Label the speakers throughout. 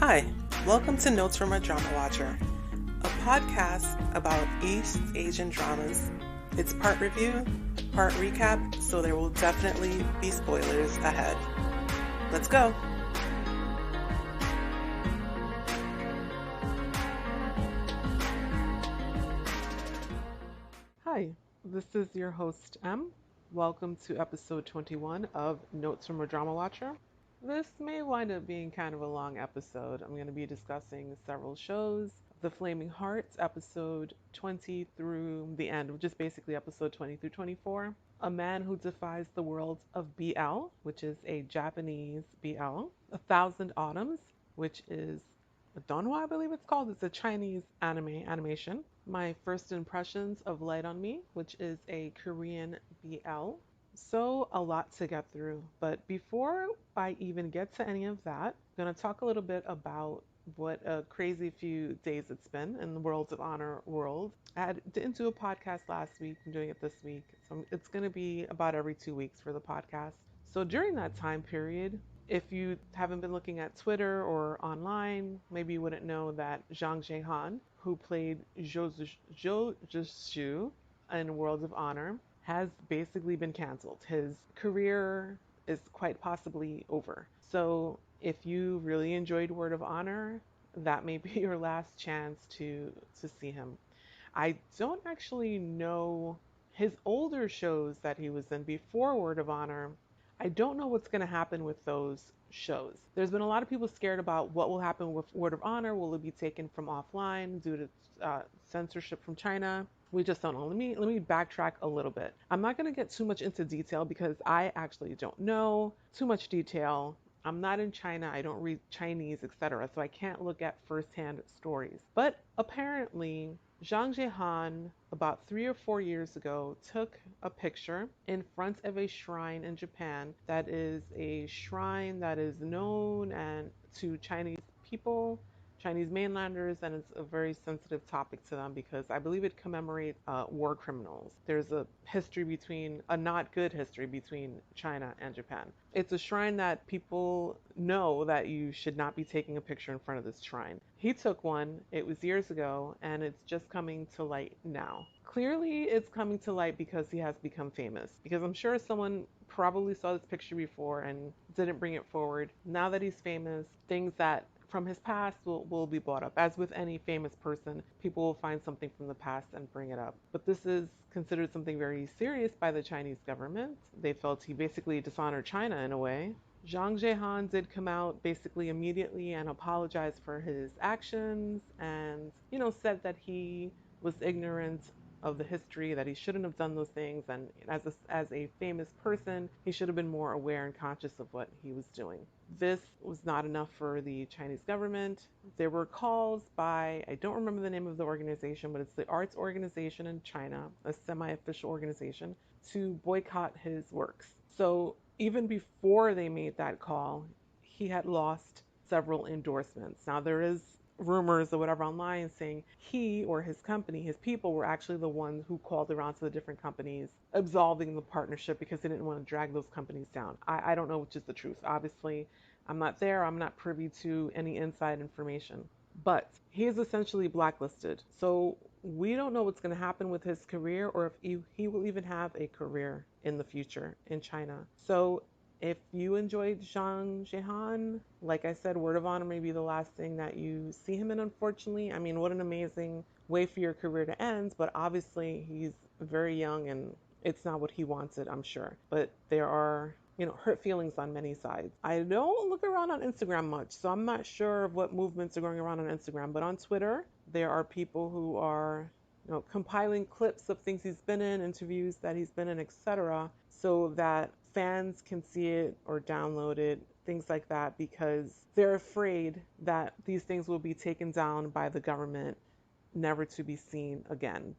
Speaker 1: Hi, welcome to Notes from a Drama Watcher, a podcast about East Asian dramas. It's part review, part recap, so there will definitely be spoilers ahead. Let's go! Hi, this is your host, M. Welcome to episode 21 of Notes from a Drama Watcher. This may wind up being kind of a long episode. I'm going to be discussing several shows. The Flaming Hearts, episode 20 through the end, which is basically episode 20 through 24. A Man Who Defies the World of BL, which is a Japanese BL. A Thousand Autumns, which is a donghua, I believe it's called. It's a Chinese animation. My First Impressions of Light on Me, which is a Korean BL. So, a lot to get through. But before I even get to any of that, I'm going to talk a little bit about what a crazy few days it's been in the Worlds of Honor world. Didn't do a podcast last week. I'm doing it this week. So it's going to be about every 2 weeks for the podcast. So during that time period, if you haven't been looking at Twitter or online, maybe you wouldn't know that Zhang Zhehan, who played Zhou Zhishu in Worlds of Honor, has basically been canceled. His career is quite possibly over. So if you really enjoyed Word of Honor, that may be your last chance to see him. I don't actually know his older shows that he was in before Word of Honor. I don't know what's going to happen with those shows. There's been a lot of people scared about what will happen with Word of Honor. Will it be taken from offline due to censorship from China? We just don't know. Let me backtrack a little bit. I'm not going to get too much into detail because I actually don't know too much detail. I'm not in China. I don't read Chinese, etc. So I can't look at firsthand stories. But apparently, Zhang Zhehan, about 3 or 4 years ago, took a picture in front of a shrine in Japan that is a shrine that is known and to Chinese people, Chinese mainlanders, and it's a very sensitive topic to them because I believe it commemorates war criminals. There's a not good history between China and Japan. It's a shrine that people know that you should not be taking a picture in front of this shrine. He took one, it was years ago, and it's just coming to light now. Clearly, it's coming to light because he has become famous. Because I'm sure someone probably saw this picture before and didn't bring it forward. Now that he's famous, things that from his past will be brought up. As with any famous person, people will find something from the past and bring it up. But this is considered something very serious by the Chinese government. They felt he basically dishonored China in a way. Zhang Zhehan did come out basically immediately and apologize for his actions and, said that he was ignorant of the history, that he shouldn't have done those things, and as a famous person, he should have been more aware and conscious of what he was doing. This was not enough for the Chinese government. There were calls by, I don't remember the name of the organization, but it's the arts organization in China, a semi-official organization, to boycott his works. So even before they made that call, he had lost several endorsements. Now there is rumors or whatever online saying he or his company, his people were actually the ones who called around to the different companies absolving the partnership because they didn't want to drag those companies down. I don't know which is the truth. Obviously, I'm not there. I'm not privy to any inside information. But he is essentially blacklisted. So we don't know what's going to happen with his career or if he will even have a career in the future in China. So if you enjoyed Zhang Zhehan, like I said, Word of Honor may be the last thing that you see him in, unfortunately. I mean, what an amazing way for your career to end, but obviously he's very young and it's not what he wanted, I'm sure. But there are, hurt feelings on many sides. I don't look around on Instagram much, so I'm not sure of what movements are going around on Instagram, but on Twitter, there are people who are compiling clips of things he's been in, interviews that he's been in, etc., so that fans can see it or download it, things like that, because they're afraid that these things will be taken down by the government, never to be seen again.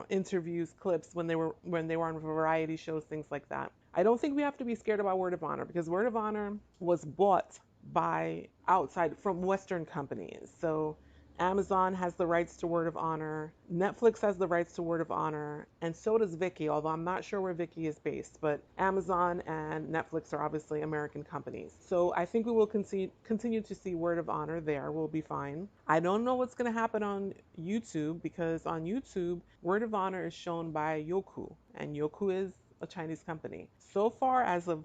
Speaker 1: Interviews, clips when they were on variety shows, things like that. I don't think we have to be scared about Word of Honor because Word of Honor was bought by outside from Western companies. So Amazon has the rights to Word of Honor. Netflix has the rights to Word of Honor. And so does Viki, although I'm not sure where Viki is based. But Amazon and Netflix are obviously American companies. So I think we will continue to see Word of Honor there. We'll be fine. I don't know what's going to happen on YouTube because on YouTube, Word of Honor is shown by Yoku. And Yoku is a Chinese company. So far, as of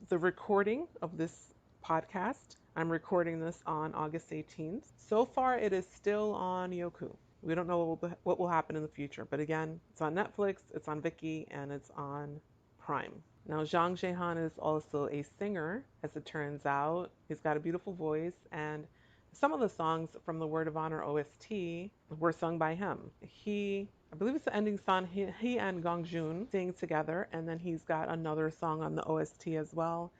Speaker 1: the recording of this podcast, I'm recording this on August 18th. So far, it is still on Yoku. We don't know what will happen in the future, but again, it's on Netflix, it's on Viki, and it's on Prime. Now, Zhang Zhehan is also a singer, as it turns out. He's got a beautiful voice, and some of the songs from the Word of Honor OST were sung by him. I believe it's the ending song, he and Gong Jun sing together, and then he's got another song on the OST as well.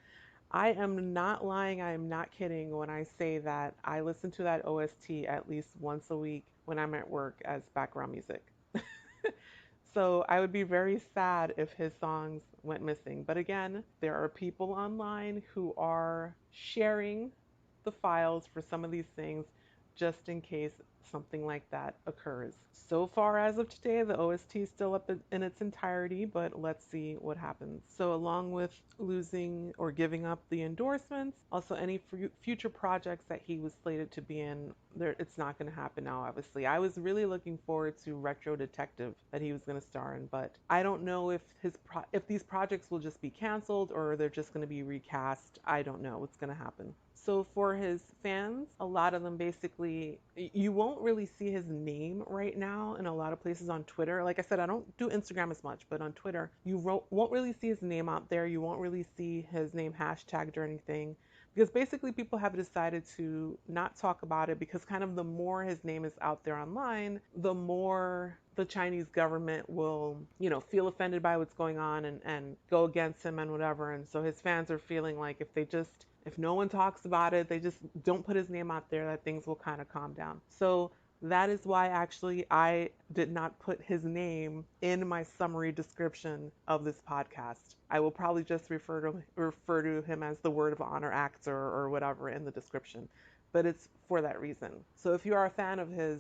Speaker 1: I am not lying, I am not kidding when I say that I listen to that OST at least once a week when I'm at work as background music. So I would be very sad if his songs went missing. But again, there are people online who are sharing the files for some of these things just in case something like that occurs. So far as of today, the OST is still up in its entirety, but let's see what happens. So along with losing or giving up the endorsements, also any future projects that he was slated to be in, it's not going to happen now, obviously. I was really looking forward to Retro Detective that he was going to star in, but I don't know if if these projects will just be canceled or they're just going to be recast. I don't know what's going to happen. So for his fans, a lot of them basically, you won't really see his name right now in a lot of places on Twitter. Like I said, I don't do Instagram as much, but on Twitter, you won't really see his name out there. You won't really see his name hashtagged or anything. Because basically people have decided to not talk about it because kind of the more his name is out there online, the more the Chinese government will, feel offended by what's going on and go against him and whatever. And so his fans are feeling like if no one talks about it, they just don't put his name out there, that things will kind of calm down. So that is why actually I did not put his name in my summary description of this podcast. I will probably just refer to him as the Word of Honor actor or whatever in the description. But it's for that reason. So if you are a fan of his,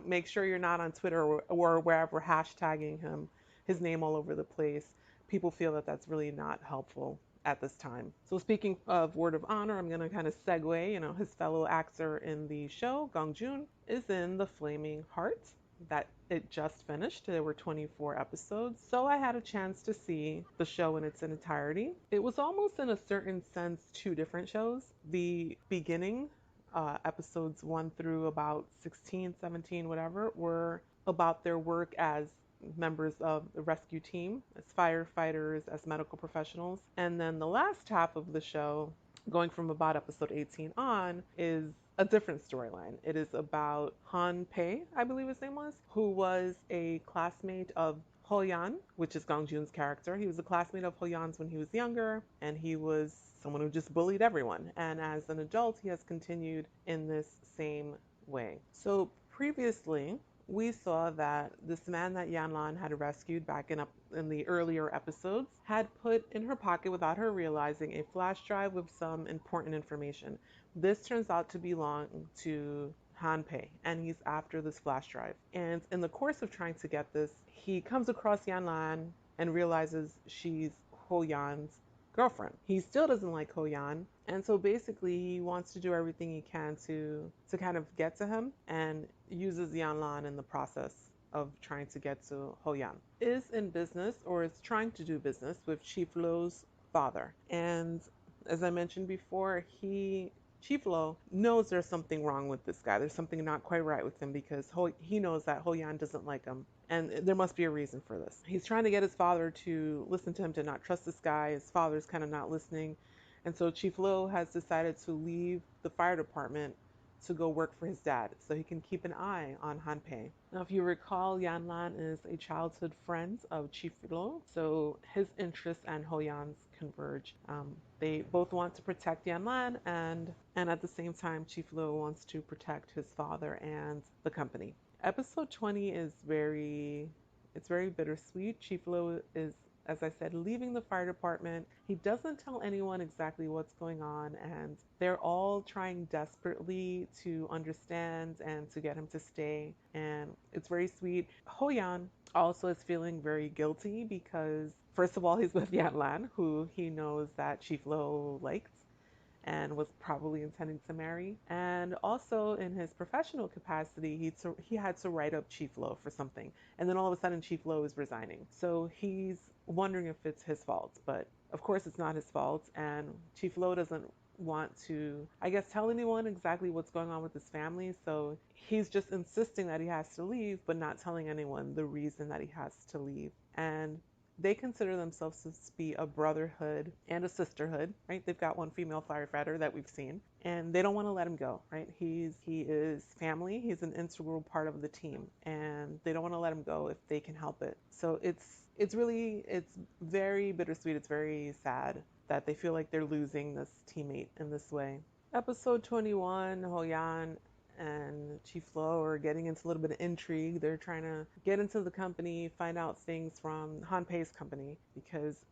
Speaker 1: make sure you're not on Twitter or wherever hashtagging his name all over the place. People feel that that's really not helpful at this time. So speaking of Word of Honor, I'm going to kind of segue, his fellow actor in the show, Gong Jun, is in The Flaming Heart that it just finished. There were 24 episodes. So I had a chance to see the show in its entirety. It was almost in a certain sense two different shows. The beginning, episodes 1 through about 16, 17, whatever, were about their work as members of the rescue team, as firefighters, as medical professionals. And then the last half of the show, going from about episode 18 on, is a different storyline. It is about Han Pei, I believe his name was, who was a classmate of Ho Yan, which is Gong Jun's character. He was a classmate of Ho Yan's when he was younger, and he was someone who just bullied everyone. And as an adult, he has continued in this same way. So previously, we saw that this man that Yanlan had rescued back in the earlier episodes had put in her pocket without her realizing a flash drive with some important information. This turns out to belong to Han Pei, and he's after this flash drive. And in the course of trying to get this, he comes across Yanlan and realizes she's Ho Yan's girlfriend. He still doesn't like Ho Yan, and so basically he wants to do everything he can to kind of get to him and uses Yanlan in the process of trying to get to Ho Yan. Is in business or is trying to do business with Chief Lo's father. And as I mentioned before, Chief Lo knows there's something wrong with this guy. There's something not quite right with him because he knows that Ho Yan doesn't like him. And there must be a reason for this. He's trying to get his father to listen to him, to not trust this guy. His father's kind of not listening. And so Chief Lo has decided to leave the fire department to go work for his dad so he can keep an eye on Han Pei. Now, if you recall, Yanlan is a childhood friend of Chief Lo, so his interests and Ho Yan's converge. They both want to protect Yanlan, and at the same time, Chief Lo wants to protect his father and the company. Episode 20 is very bittersweet. Chief Lo is as I said, leaving the fire department. He doesn't tell anyone exactly what's going on, and they're all trying desperately to understand and to get him to stay. And it's very sweet. Hoyan also is feeling very guilty because, first of all, he's with Yan Lan, who he knows that Chief Lo liked and was probably intending to marry. And also in his professional capacity, he had to write up Chief Lo for something. And then all of a sudden, Chief Lo is resigning. So he's wondering if it's his fault. But of course, it's not his fault. And Chief Lo doesn't want to, I guess, tell anyone exactly what's going on with his family. So he's just insisting that he has to leave, but not telling anyone the reason that he has to leave. And they consider themselves to be a brotherhood and a sisterhood, right? They've got one female firefighter that we've seen, and they don't want to let him go, right? He is family. He's an integral part of the team, and they don't want to let him go if they can help it. So it's very bittersweet. It's very sad that they feel like they're losing this teammate in this way. Episode 21, Hoyan and Chief Lo are getting into a little bit of intrigue. They're trying to get into the company, find out things from Han Pei's company because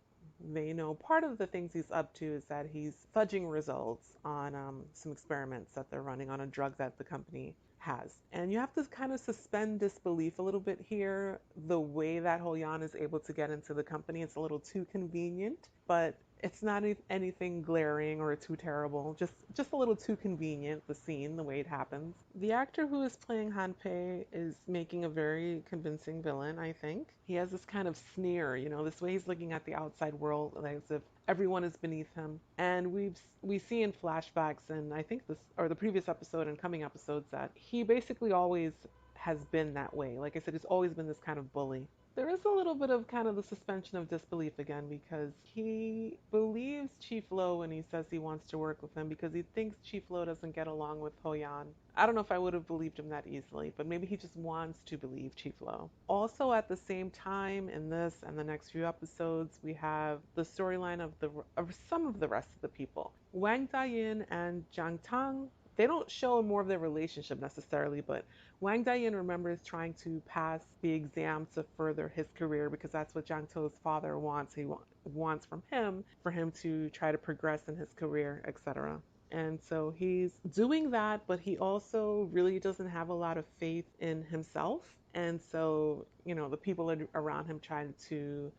Speaker 1: they know part of the things he's up to is that he's fudging results on some experiments that they're running on a drug that the company has. And you have to kind of suspend disbelief a little bit here. The way that Hoyan is able to get into the company, it's a little too convenient, but it's not anything glaring or too terrible. Just a little too convenient, the scene, the way it happens. The actor who is playing Han Pei is making a very convincing villain, I think. He has this kind of sneer, this way he's looking at the outside world as if everyone is beneath him. And we see in flashbacks, and I think this or the previous episode and coming episodes, that he basically always has been that way. Like I said, he's always been this kind of bully. There is a little bit of kind of the suspension of disbelief again because he believes Chief Lo when he says he wants to work with him because he thinks Chief Lo doesn't get along with Hoyan. I don't know if I would have believed him that easily, but maybe he just wants to believe Chief Lo. Also, at the same time, in this and the next few episodes, we have the storyline of some of the rest of the people. Wang Dayin and Jiang Tang, they don't show more of their relationship necessarily, but Wang Dayin remembers trying to pass the exam to further his career because that's what Jiang To's father wants. He wants from him for him to try to progress in his career, etc. And so he's doing that, but he also really doesn't have a lot of faith in himself. And so, the people around him trying to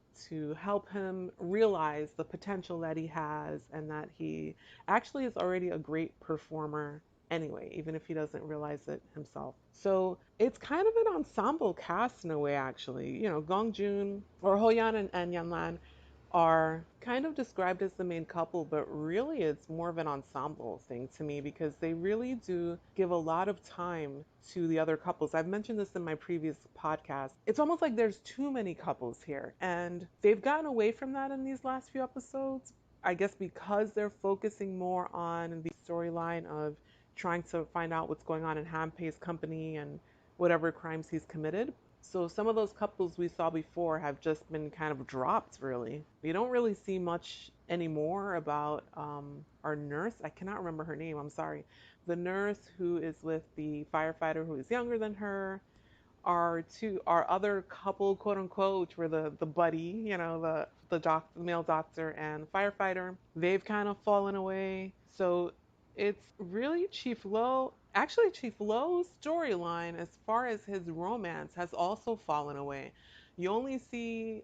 Speaker 1: help him realize the potential that he has and that he actually is already a great performer anyway, even if he doesn't realize it himself. So it's kind of an ensemble cast in a way, actually. Gong Jun or Hoyan and Yanlan are kind of described as the main couple, but really it's more of an ensemble thing to me because they really do give a lot of time to the other couples. I've mentioned this in my previous podcast. It's almost like there's too many couples here, and they've gotten away from that in these last few episodes. I guess because they're focusing more on the storyline of trying to find out what's going on in Han Pei's company and whatever crimes he's committed. So some of those couples we saw before have just been kind of dropped, really. We don't really see much anymore about our nurse. I cannot remember her name. I'm sorry. The nurse who is with the firefighter who is younger than her. Our other couple, quote unquote, which were the buddy, the male doctor and firefighter. They've kind of fallen away. So it's really Chief Lo. Actually, Chief Lo's storyline, as far as his romance, has also fallen away. You only see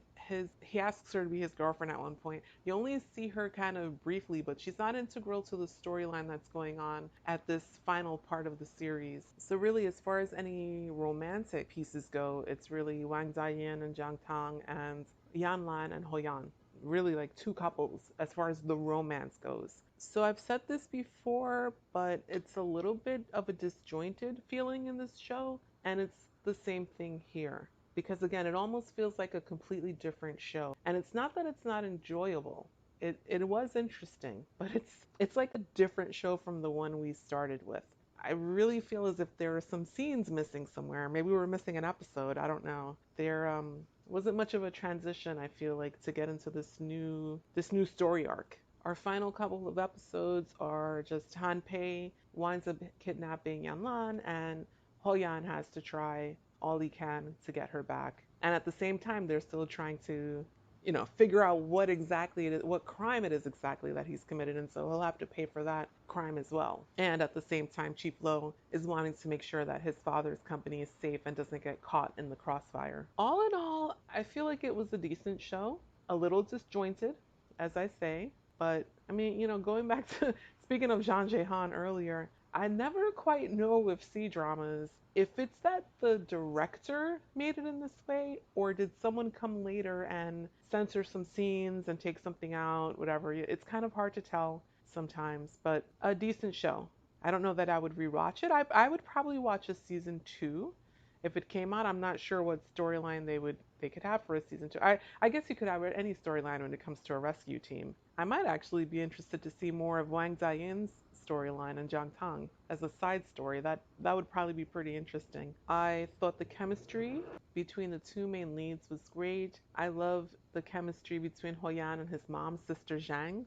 Speaker 1: he asks her to be his girlfriend at one point. You only see her kind of briefly, but she's not integral to the storyline that's going on at this final part of the series. So really, as far as any romantic pieces go, it's really Wang Dayin and Jiang Tang and Yan Lan and Hoyan. Really like two couples as far as the romance goes. So I've said this before, but it's a little bit of a disjointed feeling in this show, and it's the same thing here. Because again, it almost feels like a completely different show. And it's not that it's not enjoyable. It was interesting, but it's like a different show from the one we started with. I really feel as if there are some scenes missing somewhere. Maybe we were missing an episode. I don't know. There wasn't much of a transition, I feel like, to get into this new story arc. Our final couple of episodes are just Han Pei winds up kidnapping Yan Lan, and Hoyan has to try all he can to get her back. And at the same time, they're still trying to figure out what exactly it is, what crime it is exactly that he's committed. And so he'll have to pay for that crime as well. And at the same time, Chief Lowe is wanting to make sure that his father's company is safe and doesn't get caught in the crossfire. All in all, I feel like it was a decent show, a little disjointed, as I say. But I mean, going back to speaking of Jean Jehan earlier, I never quite know with C dramas if it's that the director made it in this way, or did someone come later and censor some scenes and take something out, whatever. It's kind of hard to tell sometimes, but a decent show. I don't know that I would rewatch it. I would probably watch a season two if it came out. I'm not sure what storyline they could have for a season two. I guess you could have any storyline when it comes to a rescue team. I might actually be interested to see more of Wang Dayin's storyline and Jiang Tang as a side story. That would probably be pretty interesting. I thought the chemistry between the two main leads was great. I love the chemistry between Hoyan and his mom, Sister Zhang.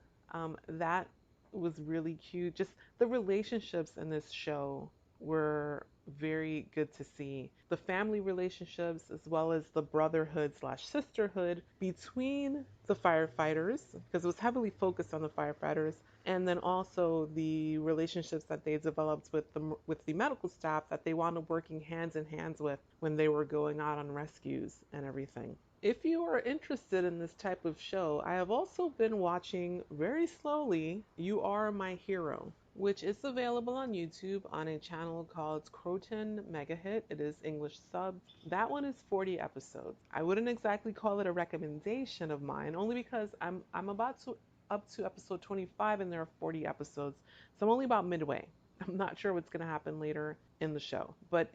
Speaker 1: That was really cute. Just the relationships in this show were very good to see. The family relationships as well as the brotherhood slash sisterhood between the firefighters, because it was heavily focused on the firefighters, and then also the relationships that they developed with the medical staff that they wound up working hands in hands with when they were going out on rescues and everything. If you are interested in this type of show, I have also been watching very slowly You Are My Hero, which is available on YouTube on a channel called Croton Megahit. It is English sub. That one is 40 episodes. I wouldn't exactly call it a recommendation of mine, only because I'm about to up to episode 25 and there are 40 episodes. So I'm only about midway. I'm not sure what's going to happen later in the show, but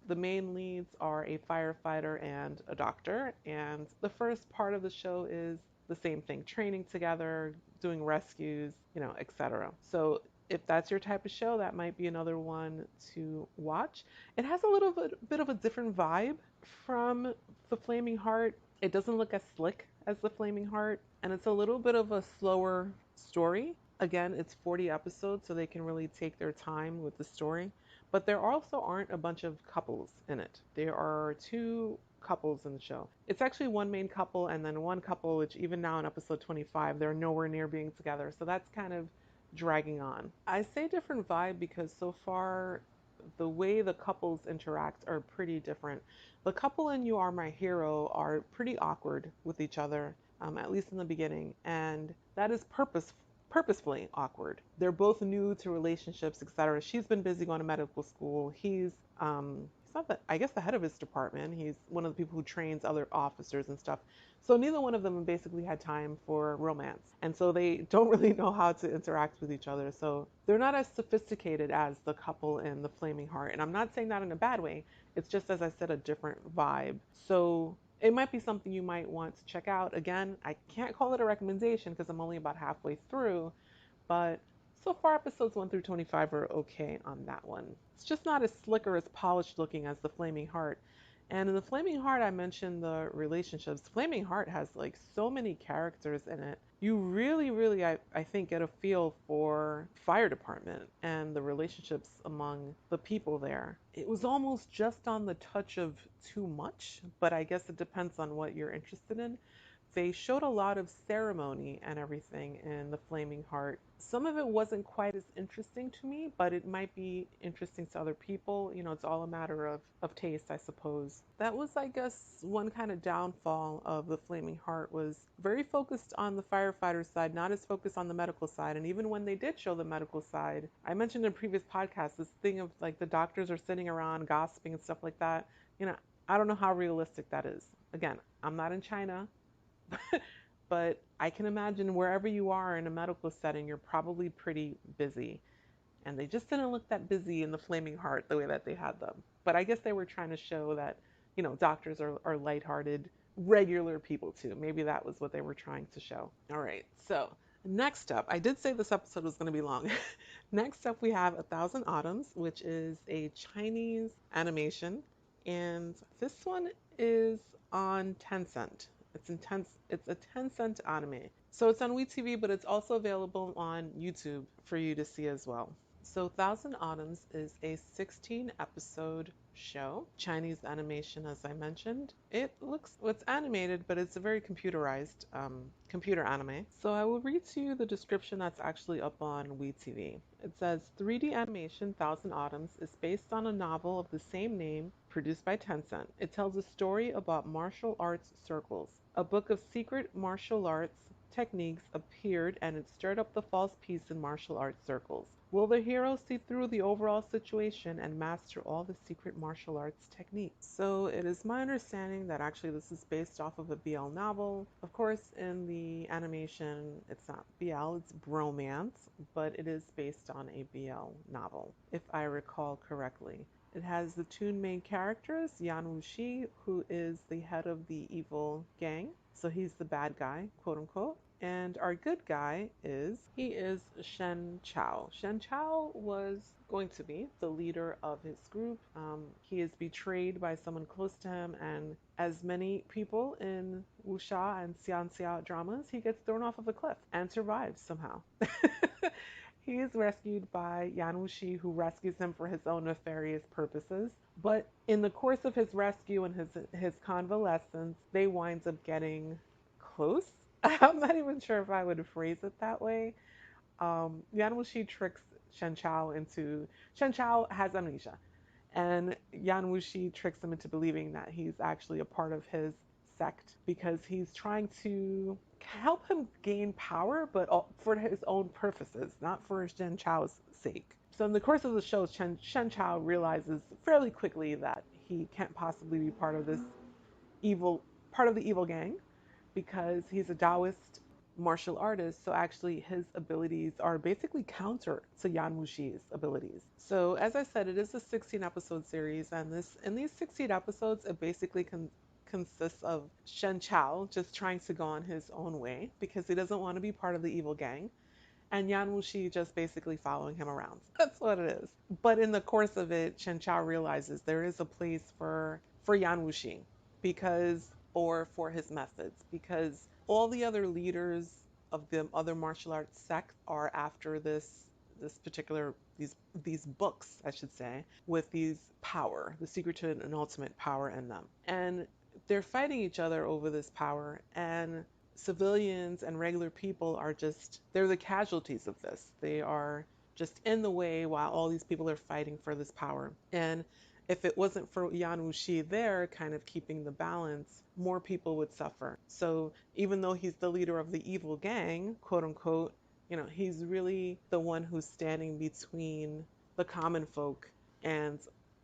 Speaker 1: the main leads are a firefighter and a doctor, and the first part of the show is the same thing, training together, doing rescues, etc. So if that's your type of show, that might be another one to watch. It has a little bit of a different vibe from The Flaming Heart. It doesn't look as slick as The Flaming Heart, and it's a little bit of a slower story. Again, it's 40 episodes, so they can really take their time with the story. But there also aren't a bunch of couples in it. There are two couples in the show. It's actually one main couple and then one couple, which even now in episode 25, they're nowhere near being together. So that's kind of dragging on. I say different vibe because so far the way the couples interact are pretty different. The couple in You Are My Hero are pretty awkward with each other, at least in the beginning, and that is purposefully awkward. They're both new to relationships, etc. She's been busy going to medical school. He's not the, I guess, the head of his department. He's one of the people who trains other officers and stuff. So neither one of them basically had time for romance. And so they don't really know how to interact with each other. So they're not as sophisticated as the couple in The Flaming Heart. And I'm not saying that in a bad way. It's just, as I said, a different vibe. So it might be something you might want to check out. Again, I can't call it a recommendation because I'm only about halfway through, but so far episodes 1 through 25 are okay on that one. It's just not as slick or as polished looking as The Flaming Heart. And in The Flaming Heart, I mentioned the relationships. Flaming Heart has like so many characters in it. You really, really, I think, get a feel for fire department and the relationships among the people there. It was almost just on the touch of too much, but I guess it depends on what you're interested in. They showed a lot of ceremony and everything in The Flaming Heart. Some of it wasn't quite as interesting to me, but it might be interesting to other people. It's all a matter of taste, I suppose. That was, I guess, one kind of downfall of The Flaming Heart was very focused on the firefighter side, not as focused on the medical side. And even when they did show the medical side, I mentioned in previous podcasts this thing of like the doctors are sitting around gossiping and stuff like that. You know, I don't know how realistic that is. Again, I'm not in China. But I can imagine wherever you are in a medical setting, you're probably pretty busy. And they just didn't look that busy in The Flaming Heart the way that they had them. But I guess they were trying to show that, doctors are lighthearted, regular people too. Maybe that was what they were trying to show. All right, so next up, I did say this episode was going to be long. Next up, we have A Thousand Autumns, which is a Chinese animation. And this one is on Tencent. It's a Tencent anime. So it's on WeTV, but it's also available on YouTube for you to see as well. So Thousand Autumns is a 16 episode show. Chinese animation, as I mentioned. It's animated, but it's a very computerized computer anime. So I will read to you the description that's actually up on WeTV. It says 3D animation Thousand Autumns is based on a novel of the same name produced by Tencent. It tells a story about martial arts circles. A book of secret martial arts techniques appeared and it stirred up the false peace in martial arts circles. Will the hero see through the overall situation and master all the secret martial arts techniques? So it is my understanding that actually this is based off of a BL novel. Of course, in the animation, it's not BL, it's bromance, but it is based on a BL novel, if I recall correctly. It has the two main characters, Yan Wuxi, who is the head of the evil gang. So he's the bad guy, quote unquote. And our good guy he is Shen Chao. Shen Chao was going to be the leader of his group. He is betrayed by someone close to him, and as many people in wuxia and xianxia dramas, he gets thrown off of a cliff and survives somehow. He is rescued by Yan Wuxi, who rescues him for his own nefarious purposes. But in the course of his rescue and his convalescence, they wind up getting close. I'm not even sure if I would phrase it that way. Yan Wuxi tricks Shen Chao into Shen Chao has amnesia, and Yan Wuxi tricks him into believing that he's actually a part of his sect because he's trying to help him gain power, but for his own purposes, not for Shen Chao's sake. So in the course of the show, Shen Chao realizes fairly quickly that he can't possibly be evil part of the evil gang because he's a Taoist martial artist. So actually, his abilities are basically counter to Yan Wuxi's abilities. So as I said, it is a 16 episode series, and this in these 16 episodes, it basically consists of Shen Chao just trying to go on his own way because he doesn't want to be part of the evil gang, and Yan Wuxi just basically following him around. That's what it is. But in the course of it, Chen Chao realizes there is a place for Yan Wuxi because or for his methods because all the other leaders of the other martial arts sects are after this particular these books, I should say, with these power, the secret to an ultimate power in them. And they're fighting each other over this power, and civilians and regular people are they're the casualties of this. They are just in the way while all these people are fighting for this power. And if it wasn't for Yan Wuxi there kind of keeping the balance, more people would suffer. So even though he's the leader of the evil gang, quote unquote, he's really the one who's standing between the common folk and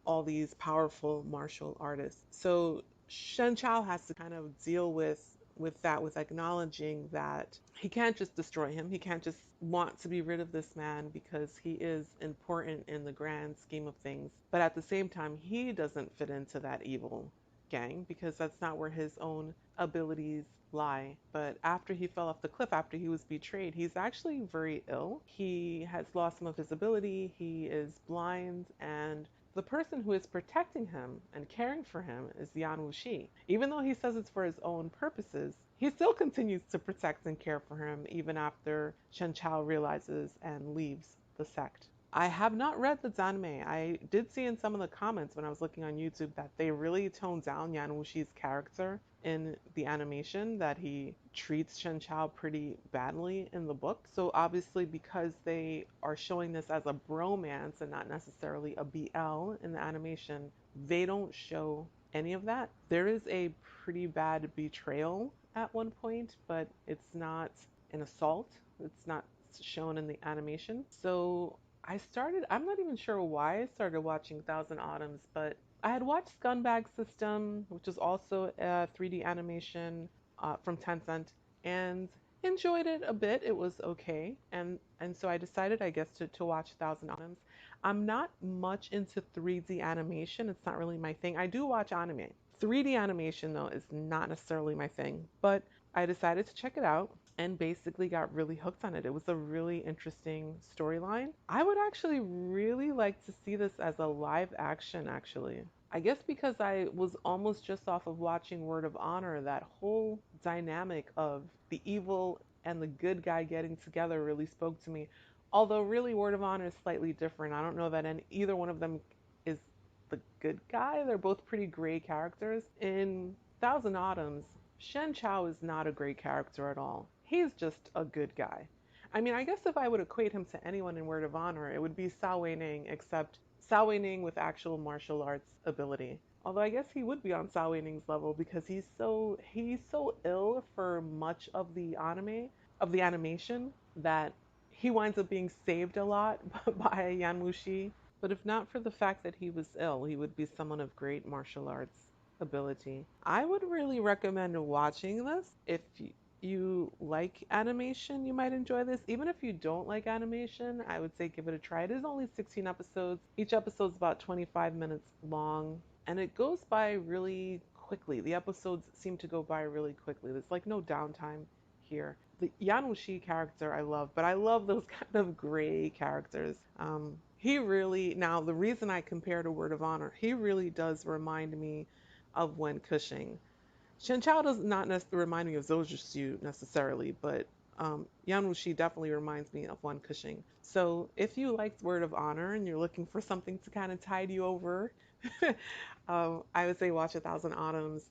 Speaker 1: all these powerful martial artists. So Shen Chao has to kind of deal with that, with acknowledging that he can't just destroy him. He can't just want to be rid of this man because he is important in the grand scheme of things. But at the same time, he doesn't fit into that evil gang because that's not where his own abilities lie. But after he fell off the cliff, after he was betrayed, he's actually very ill. He has lost some of his ability. He is blind, and the person who is protecting him and caring for him is Yan Wuxi. Even though he says it's for his own purposes, he still continues to protect and care for him even after Shen Chao realizes and leaves the sect. I have not read the Zanmei. I did see in some of the comments when I was looking on YouTube that they really toned down Yan Wuxi's character in the animation, that he treats Shen Chao pretty badly in the book. So obviously because they are showing this as a bromance and not necessarily a BL in the animation, they don't show any of that. There is a pretty bad betrayal at one point, but it's not an assault. It's not shown in the animation. So I'm not even sure why I started watching Thousand Autumns, but I had watched Scumbag System, which is also a 3D animation from Tencent, and enjoyed it a bit. It was okay. And so I decided, I guess, to watch Thousand Autumns. I'm not much into 3D animation. It's not really my thing. I do watch anime. 3D animation, though, is not necessarily my thing, but I decided to check it out and basically got really hooked on it. It was a really interesting storyline. I would actually really like to see this as a live action, actually. I guess because I was almost just off of watching Word of Honor, that whole dynamic of the evil and the good guy getting together really spoke to me. Although, really, Word of Honor is slightly different. I don't know that either one of them is the good guy. They're both pretty gray characters. In Thousand Autumns, Shen Chao is not a great character at all. He's just a good guy. I mean, I guess if I would equate him to anyone in Word of Honor, it would be Sao Wei Ning, except Sao Wei Ning with actual martial arts ability. Although I guess he would be on Sao Wei Ning's level because he's so ill for much of the animation that he winds up being saved a lot by Yan Wuxi. But if not for the fact that he was ill, he would be someone of great martial arts ability. I would really recommend watching this. If you like animation, you might enjoy this. Even if you don't like animation, I would say give it a try. It is only 16 episodes. Each episode's about 25 minutes long, and it goes by really quickly. The episodes seem to go by really quickly. There's like no downtime here. The Yan Wuxi character I love, but I love those kind of gray characters. He really, now the reason I compare to Word of Honor, he really does remind me of Wen Cushing. Shen Chao does not necessarily remind me of Zojutsu necessarily, but Yan Wuxi definitely reminds me of Wen Cushing. So if you liked Word of Honor and you're looking for something to kind of tide you over, I would say watch A Thousand Autumns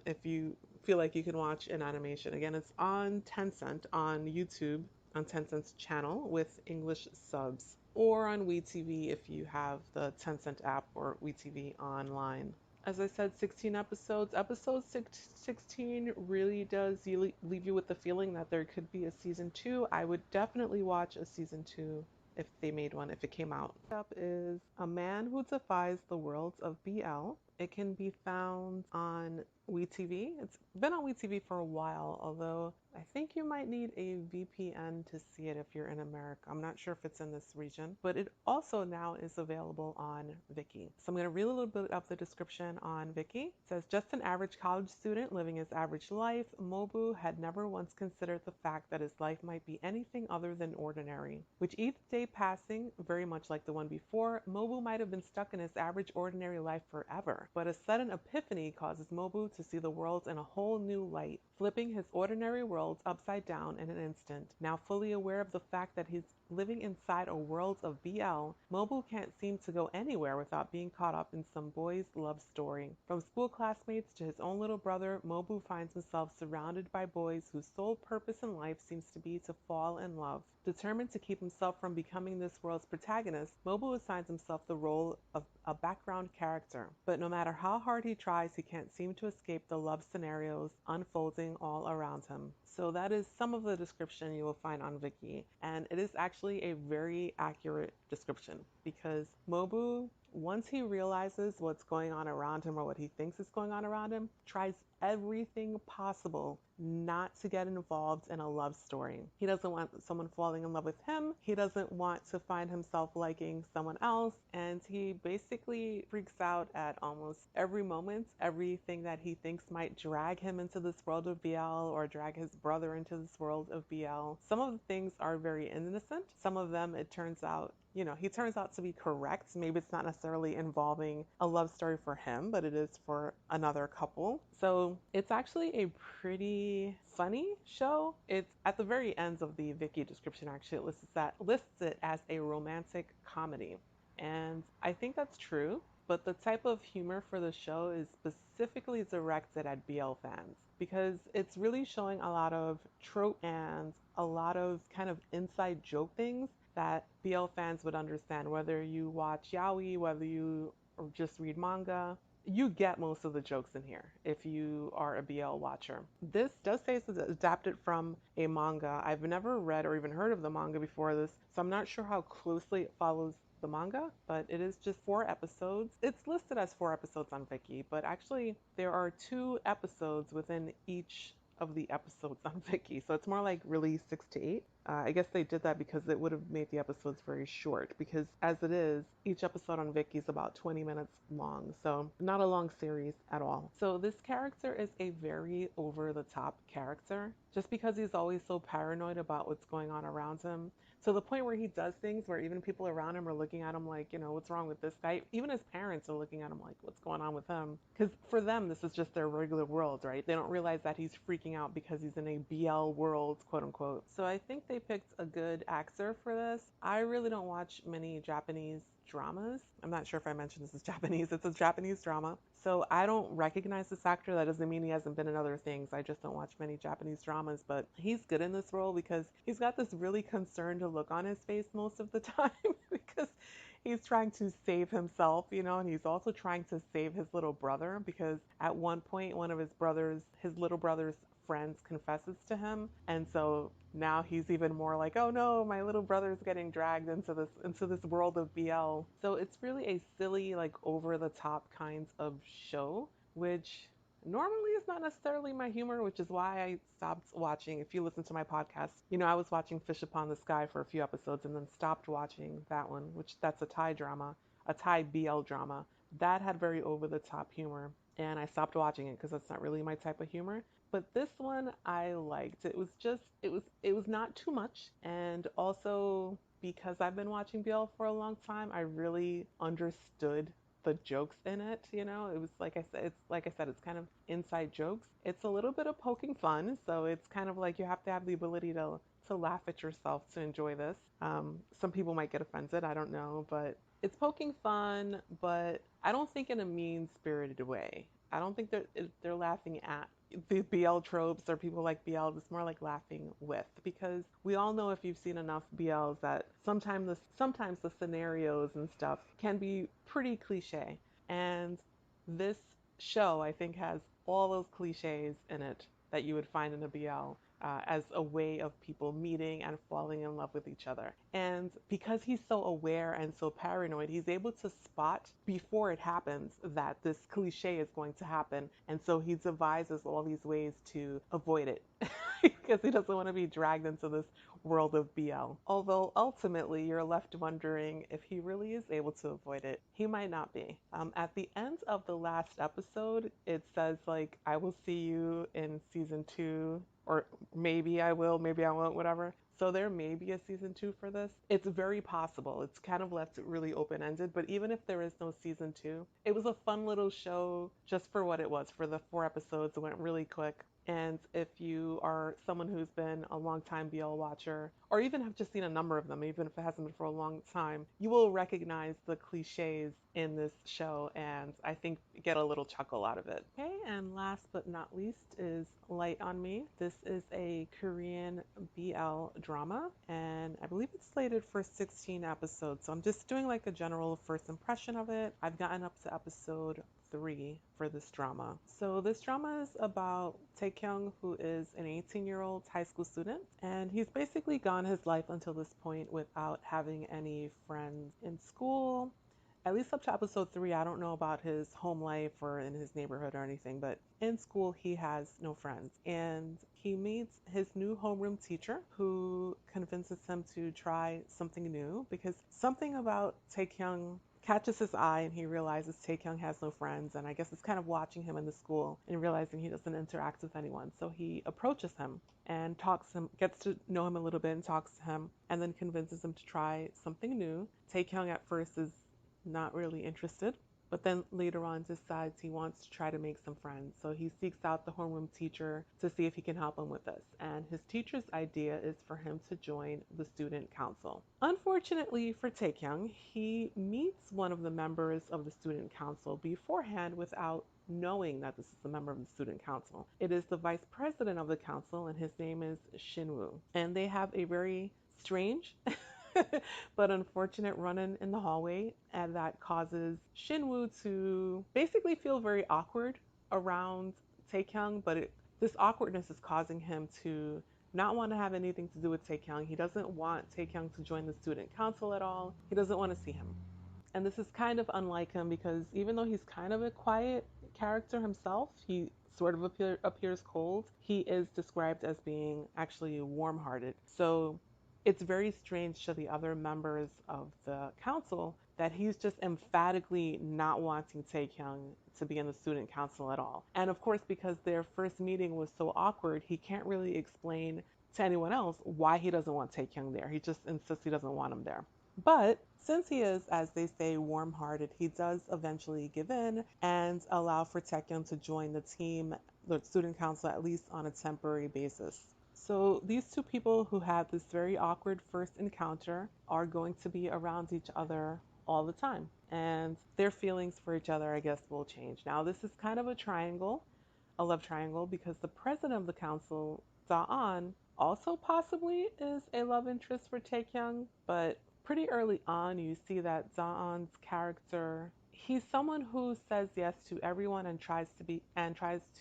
Speaker 1: if you feel like you can watch an animation. Again, it's on Tencent on YouTube, on Tencent's channel with English subs, or on WeTV if you have the Tencent app or WeTV online. As I said, 16 episodes. Episode 16 really does leave you with the feeling that there could be a season 2. I would definitely watch a season 2 if they made one, if it came out. Next up is A Man Who Defies the Worlds of BL. It can be found on WeTV. It's been on WeTV for a while, although I think you might need a VPN to see it if you're in America. I'm not sure if it's in this region, but it also now is available on Viki. So I'm going to read a little bit of the description on Viki. It says, just an average college student living his average life, Mobu had never once considered the fact that his life might be anything other than ordinary. With each day passing, very much like the one before, Mobu might have been stuck in his average ordinary life forever. But a sudden epiphany causes Mobu to see the world in a whole new light, flipping his ordinary world upside down in an instant. Now fully aware of the fact that he's living inside a world of BL, Mobu can't seem to go anywhere without being caught up in some boy's love story. From school classmates to his own little brother, Mobu finds himself surrounded by boys whose sole purpose in life seems to be to fall in love. Determined to keep himself from becoming this world's protagonist, Mobu assigns himself the role of a background character. But no matter how hard he tries, he can't seem to escape the love scenarios unfolding all around him. So that is some of the description you will find on Viki, and it is actually a very accurate description because Mobu, once he realizes what's going on around him or what he thinks is going on around him, tries everything possible not to get involved in a love story. He doesn't want someone falling in love with him. He doesn't want to find himself liking someone else. And he basically freaks out at almost every moment. Everything that he thinks might drag him into this world of BL or drag his brother into this world of BL. Some of the things are very innocent. Some of them, it turns out, he turns out to be correct. Maybe it's not necessarily involving a love story for him, but it is for another couple. So it's actually a pretty funny show. It's at the very ends of the Viki description, actually, it lists it as a romantic comedy. And I think that's true, but the type of humor for the show is specifically directed at BL fans because it's really showing a lot of trope and a lot of kind of inside joke things that BL fans would understand, whether you watch yaoi, whether you just read manga. You get most of the jokes in here if you are a BL watcher. This does say it's adapted from a manga. I've never read or even heard of the manga before this, so I'm not sure how closely it follows the manga, but it is just 4 episodes. It's listed as 4 episodes on Viki, but actually there are 2 episodes within each of the episodes on Viki, so it's more like really 6 to 8. I guess they did that because it would have made the episodes very short, because as it is, each episode on Viki is about 20 minutes long, so not a long series at all. So this character is a very over-the-top character, just because he's always so paranoid about what's going on around him, to the point where he does things where even people around him are looking at him like, what's wrong with this guy? Even his parents are looking at him like, what's going on with him? Because for them, this is just their regular world, right? They don't realize that he's freaking out because he's in a BL world, quote unquote. So I think they they picked a good actor for this. I really don't watch many Japanese dramas. I'm not sure if I mentioned this is Japanese. It's a Japanese drama. So I don't recognize this actor. That doesn't mean he hasn't been in other things. I just don't watch many Japanese dramas, but he's good in this role because he's got this really concerned look on his face most of the time because he's trying to save himself, and he's also trying to save his little brother because at one point one of his little brother's friends confesses to him, and so now he's even more like, oh no, my little brother's getting dragged into this world of BL. So it's really a silly, like over the top kind of show, which normally is not necessarily my humor, which is why I stopped watching. If you listen to my podcast, I was watching Fish Upon the Sky for a few episodes and then stopped watching that one, which that's a Thai drama, a Thai BL drama. That had very over the top humor, and I stopped watching it because that's not really my type of humor. But this one I liked. It was not too much, and also because I've been watching BL for a long time, I really understood the jokes in it. It was like I said, it's kind of inside jokes. It's a little bit of poking fun, so it's kind of like you have to have the ability to laugh at yourself to enjoy this. Some people might get offended, I don't know, but it's poking fun, but I don't think in a mean spirited way. I don't think they're laughing at the BL tropes or people like BL. It's more like laughing with, because we all know, if you've seen enough BLs, that sometimes the scenarios and stuff can be pretty cliche. And this show, I think, has all those cliches in it that you would find in a BL. As a way of people meeting and falling in love with each other. And because he's so aware and so paranoid, he's able to spot before it happens that this cliche is going to happen. And so he devises all these ways to avoid it because he doesn't want to be dragged into this world of BL. Although ultimately you're left wondering if he really is able to avoid it. He might not be. At the end of the last episode, it says, like, I will see you in season 2, or maybe I will, maybe I won't, whatever. So there may be a season 2 for this. It's very possible. It's kind of left really open ended, but even if there is no season 2, it was a fun little show just for what it was. For the 4 episodes, it went really quick. And if you are someone who's been a long time BL watcher, or even have just seen a number of them, even if it hasn't been for a long time, you will recognize the cliches in this show, and I think get a little chuckle out of it. Okay, and last but not least is Light on Me. This is a Korean BL drama, and I believe it's slated for 16 episodes. So I'm just doing like a general first impression of it. I've gotten up to episode 3 for this drama. So this drama is about Taekyung, who is an 18-year-old high school student, and he's basically gone his life until this point without having any friends in school. At least up to episode 3, I don't know about his home life or in his neighborhood or anything, but in school he has no friends. And he meets his new homeroom teacher, who convinces him to try something new because something about Taekyung catches his eye, and he realizes Taekyung has no friends, and I guess it's kind of watching him in the school and realizing he doesn't interact with anyone. So he approaches him and gets to know him a little bit and talks to him, and then convinces him to try something new. Taekyung at first is not really interested, but then later on decides he wants to try to make some friends. So he seeks out the homeroom teacher to see if he can help him with this. And his teacher's idea is for him to join the student council. Unfortunately for Taekyung, he meets one of the members of the student council beforehand without knowing that this is a member of the student council. It is the vice president of the council, and his name is Shinwoo. And they have a very strange but unfortunate run-in the hallway, and that causes Shinwoo to basically feel very awkward around Taekyung, but this awkwardness is causing him to not want to have anything to do with Taekyung. He doesn't want Taekyung to join the student council at all. He doesn't want to see him. And this is kind of unlike him because even though he's kind of a quiet character himself, he sort of appears cold. He is described as being actually warm-hearted. So it's very strange to the other members of the council that he's just emphatically not wanting Taekyung to be in the student council at all. And of course, because their first meeting was so awkward, he can't really explain to anyone else why he doesn't want Taekyung there. He just insists he doesn't want him there. But since he is, as they say, warm-hearted, he does eventually give in and allow for Taekyung to join the team, the student council, at least on a temporary basis. So these two people who had this very awkward first encounter are going to be around each other all the time. And their feelings for each other, I guess, will change. Now, this is kind of a triangle, a love triangle, because the president of the council, Da'an, also possibly is a love interest for Taekyung, but pretty early on you see that Da'an's character, he's someone who says yes to everyone and tries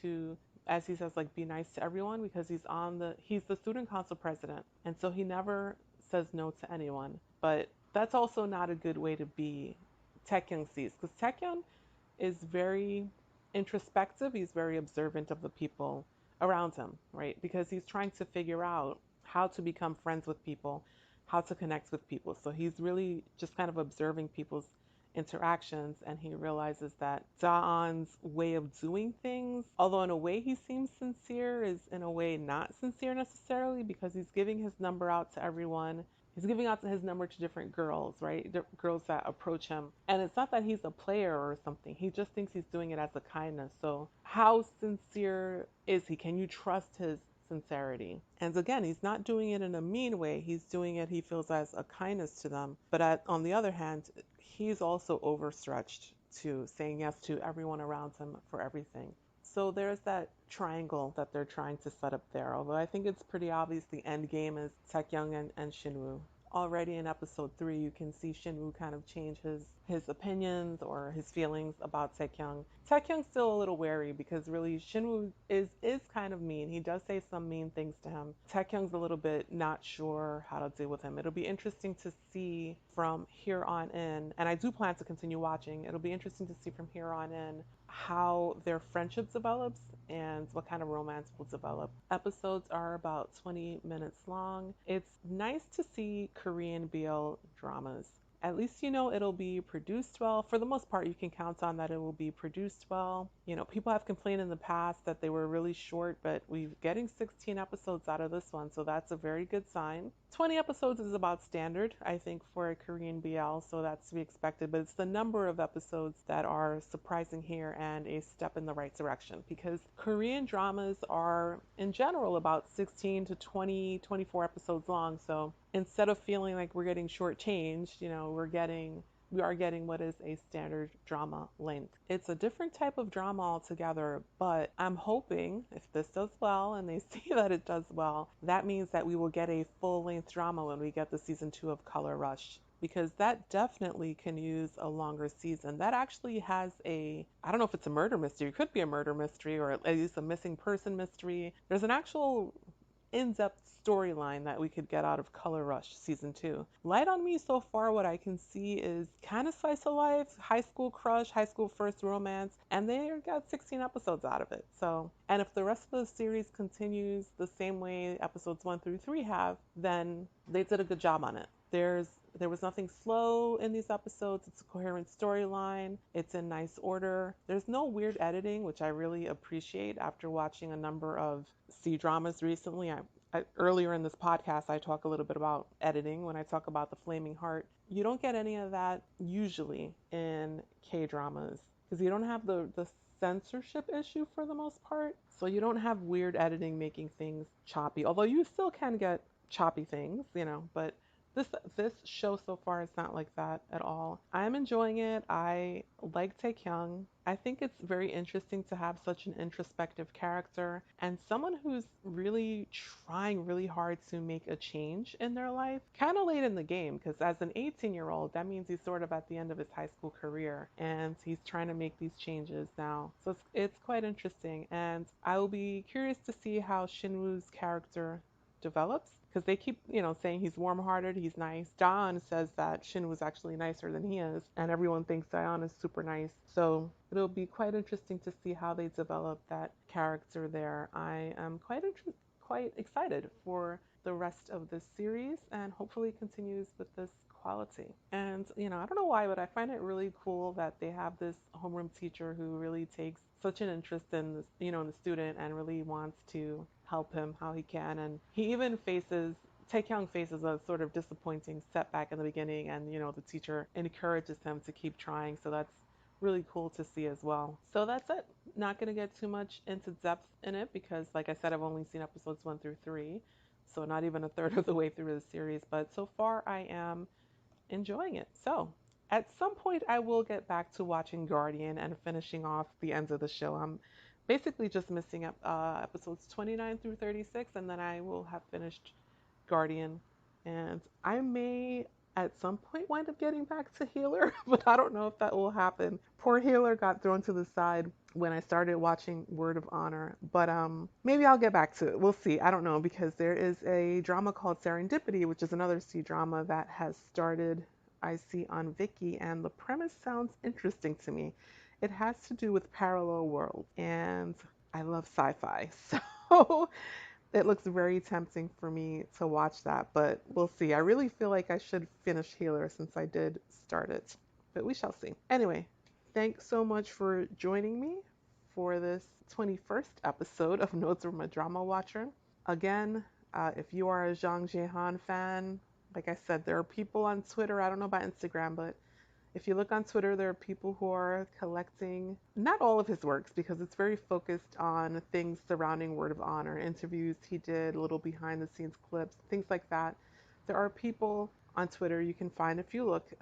Speaker 1: to, as he says, like be nice to everyone because he's the student council president, and so he never says no to anyone. But that's also not a good way to be. Taekyung sees, because Taekyung is very introspective. He's very observant of the people around him, right? Because he's trying to figure out how to become friends with people, how to connect with people. So he's really just kind of observing people's interactions, and he realizes that Da'an's way of doing things, although in a way he seems sincere, is in a way not sincere necessarily, because he's giving his number out to everyone. He's giving out his number to different girls, right? Girls that approach him. And it's not that he's a player or something. He just thinks he's doing it as a kindness. So, how sincere is he? Can you trust his sincerity? And again, he's not doing it in a mean way. He's doing it, he feels, as a kindness to them. But on the other hand, he's also overstretched to saying yes to everyone around him for everything. So there's that triangle that they're trying to set up there. Although I think it's pretty obvious the end game is Taekyung and Shinwoo. Already in episode 3, you can see Shinwoo kind of change his opinions or his feelings about Taekyung. Taekyung's still a little wary because really Shinwoo is kind of mean. He does say some mean things to him. Taekyung's a little bit not sure how to deal with him. It'll be interesting to see from here on in, and I do plan to continue watching. It'll be interesting to see from here on in how their friendship develops and what kind of romance will develop. Episodes are about 20 minutes long. It's nice to see Korean BL dramas. At least you know it'll be produced well. For the most part, you can count on that it will be produced well. You know, people have complained in the past that they were really short, but we're getting 16 episodes out of this one, so that's a very good sign. 20 episodes is about standard, I think, for a Korean BL, so that's to be expected, but it's the number of episodes that are surprising here and a step in the right direction, because Korean dramas are, in general, about 16 to 20, 24 episodes long, so instead of feeling like we're getting shortchanged, you know, we are getting what is a standard drama length. It's a different type of drama altogether, but I'm hoping if this does well and they see that it does well, that means that we will get a full length drama when we get the season 2 of Color Rush. Because that definitely can use a longer season. That actually has I don't know if it's a murder mystery, it could be a murder mystery or at least a missing person mystery. There's an actual in-depth storyline that we could get out of Color Rush season 2. Light on Me so far, what I can see is kind of slice of life, high school crush, high school first romance, and they got 16 episodes out of it. So, and if the rest of the series continues the same way episodes 1 through 3 have, then they did a good job on it. There was nothing slow in these episodes. It's a coherent storyline. It's in nice order. There's no weird editing, which I really appreciate after watching a number of C dramas recently. Earlier in this podcast, I talk a little bit about editing when I talk about The Flaming Heart. You don't get any of that usually in K dramas because you don't have the censorship issue for the most part. So you don't have weird editing making things choppy, although you still can get choppy things, you know, but this this show so far is not like that at all. I'm enjoying it. I like Taekyung. I think it's very interesting to have such an introspective character and someone who's really trying really hard to make a change in their life. Kind of late in the game because as an 18-year-old, that means he's sort of at the end of his high school career and he's trying to make these changes now. So it's quite interesting and I will be curious to see how Shinwoo's character develops because they keep, you know, saying he's warm-hearted, he's nice. Dawn says that Shin was actually nicer than he is, and everyone thinks Dawn is super nice. So it'll be quite interesting to see how they develop that character there. I am quite excited for the rest of this series, and hopefully it continues with this quality. And you know, I don't know why, but I find it really cool that they have this homeroom teacher who really takes such an interest in this, you know, in the student and really wants to help him how he can. And he even Taekyung faces a sort of disappointing setback in the beginning, and you know the teacher encourages him to keep trying. So that's really cool to see as well. So that's it. Not going to get too much into depth in it because, like I said, I've only seen episodes 1 through 3. So not even a third of the way through the series. But so far, I am enjoying it. So at some point, I will get back to watching Guardian and finishing off the ends of the show. I'm basically just missing up episodes 29 through 36, and then I will have finished Guardian. And I may at some point wind up getting back to Healer, but I don't know if that will happen. Poor Healer got thrown to the side when I started watching Word of Honor, but maybe I'll get back to it. We'll see. I don't know because there is a drama called Serendipity, which is another C drama that has started. I see on Viki, and the premise sounds interesting to me. It has to do with parallel worlds, and I love sci-fi, so it looks very tempting for me to watch that, but we'll see. I really feel like I should finish Healer since I did start it, but we shall see. Anyway, thanks so much for joining me for this 21st episode of Notes from a Drama Watcher. Again, if you are a Zhang Jehan fan, like I said, there are people on Twitter, I don't know about Instagram, but if you look on Twitter, there are people who are collecting not all of his works because it's very focused on things surrounding Word of Honor, interviews he did, little behind the scenes clips, things like that. There are people on Twitter you can find if you look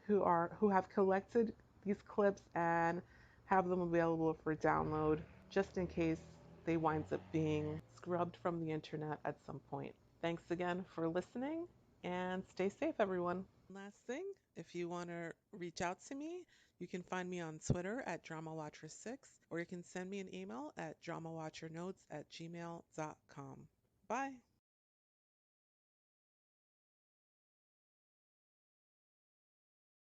Speaker 1: who have collected these clips and have them available for download just in case they winds up being scrubbed from the internet at some point. Thanks again for listening and stay safe, everyone. Last thing, if you want to reach out to me, you can find me on Twitter at DramaWatcher6, or you can send me an email at dramawatchernotes@gmail.com. Bye.